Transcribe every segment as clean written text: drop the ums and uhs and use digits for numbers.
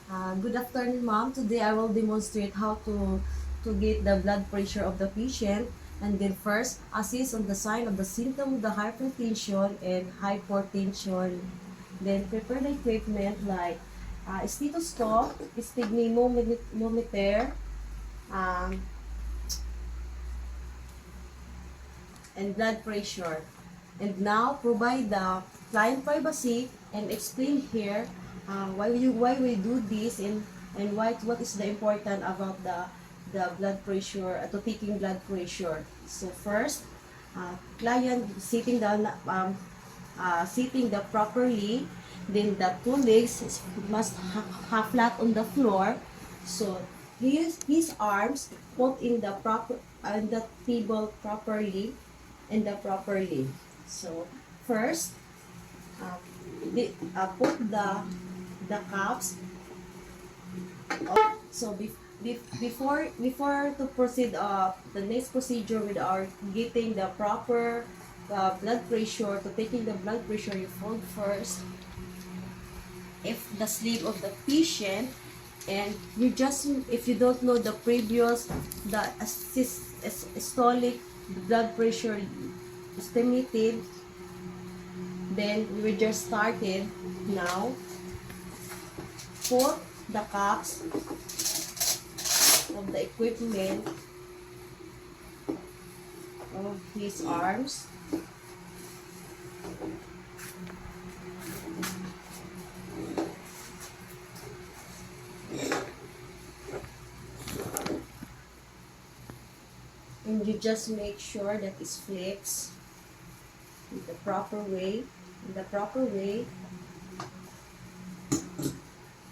Good afternoon, ma'am. Today I will demonstrate how to get the blood pressure of the patient, and then first assist on the sign of the symptom of the hypertension and hypertension. Then prepare the equipment like stethoscope, sphygmomanometer, um, and blood pressure. And now provide the client privacy and explain here why we do this, and what is the important about the blood pressure, to taking blood pressure. So first, client sitting down, sitting the properly, then the two legs must have flat on the floor. So his arms put in the proper on the table properly, properly. So first, uh, put the cups. So before to proceed the next procedure with our getting the proper blood pressure, to taking the blood pressure, you fold first if the sleep of the patient, and you just, if you don't know the previous, the systolic blood pressure estimated, then we just started. Now put the cups of the equipment of his arms, and you just make sure that it's flexed in the proper way,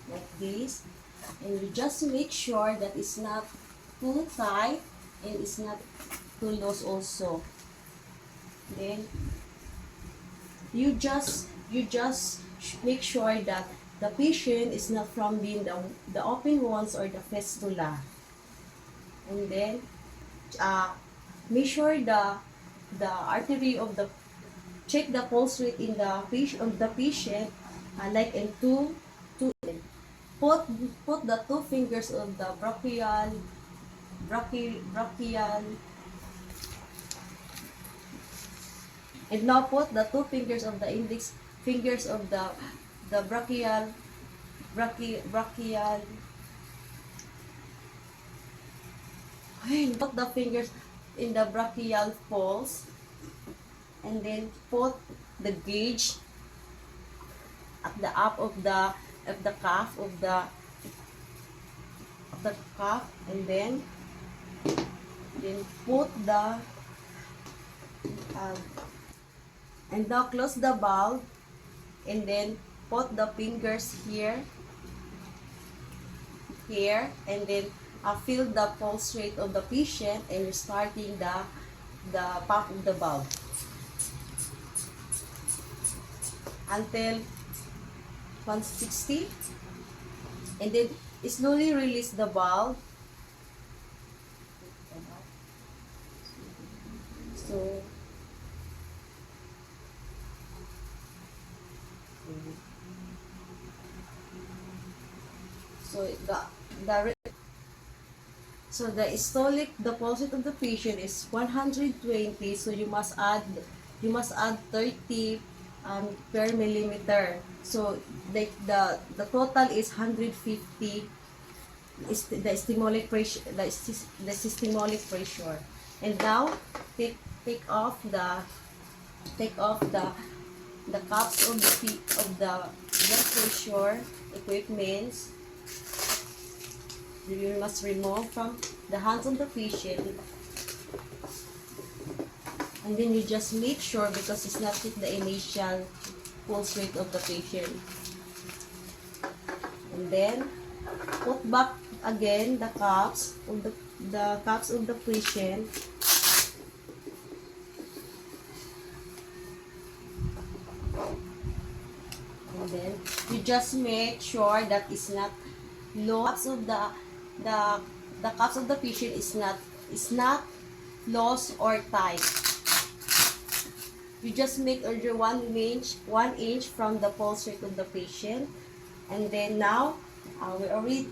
like this. And you just make sure that it's not too tight and it's not too loose also. Then you just make sure that the patient is not from being the open ones or the fistula. And then measure the artery of the, check the pulse rate in the patient, like in two. Put the two fingers of the brachial, and now put the two fingers of the index fingers of the brachial. Put the fingers in the brachial pulse, and then put the gauge at the up of the cuff of the cuff, and then put the and now close the valve, and then put the fingers here, and then feel the pulse rate of the patient, and restarting the pump of the valve until 160, and then slowly release the valve. So the systolic, the pulse rate of the patient is 120, so you must add 30 per millimeter. So the total is 150 is the systolic pressure, the systolic pressure. And now take off the cups of the blood pressure equipments. You must remove from the hands of the patient, and then you just make sure, because it's not the initial pulse rate of the patient. And then put back again the cups of the patient, and then you just make sure that it's not low. The cups of the patient is not loose or tight. You just make under 1 inch from the pulse rate of the patient, and then now We already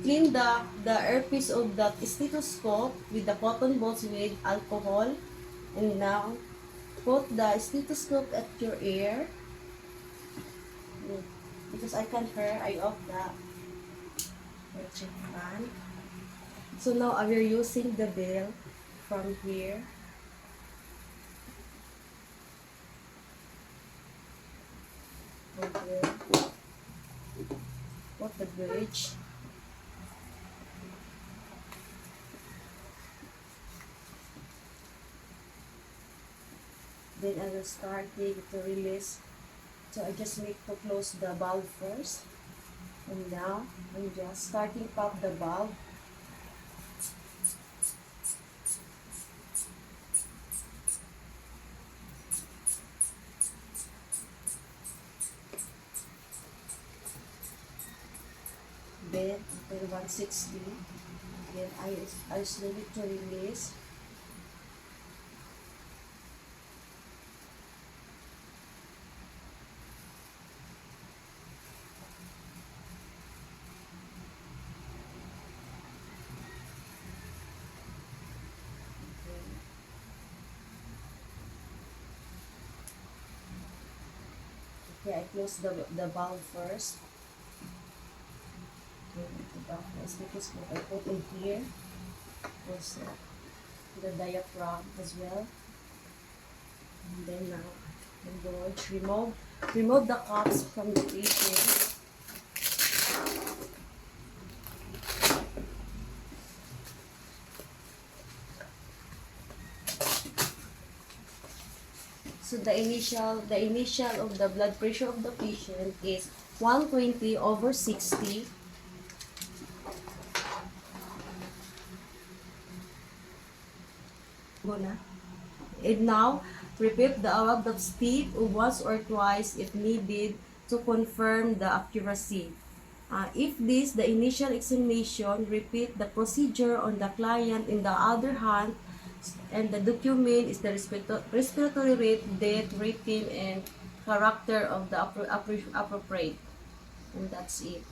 clean the earpiece of that stethoscope with the cotton balls with alcohol. And now, put the stethoscope at your ear. Because I can't hear, I off the check fan. So now we're using the bell from here. Okay. Put the bridge. Then I will start to release. So I just need to close the valve first. And now I'm just starting pop the valve. Then until 160. Then I slowly to release. Okay, I close the valve first. Okay, the valve first because what I put in here was the diaphragm as well. And then now I'm going to remove the cups from the patient. So the initial of the blood pressure of the patient is 120/60. Go na. And now repeat the above step once or twice if needed to confirm the accuracy. If the initial examination, repeat the procedure on the client in the other hand, and the document is the respiratory rate, date, rating, and character of the appropriate. And that's it.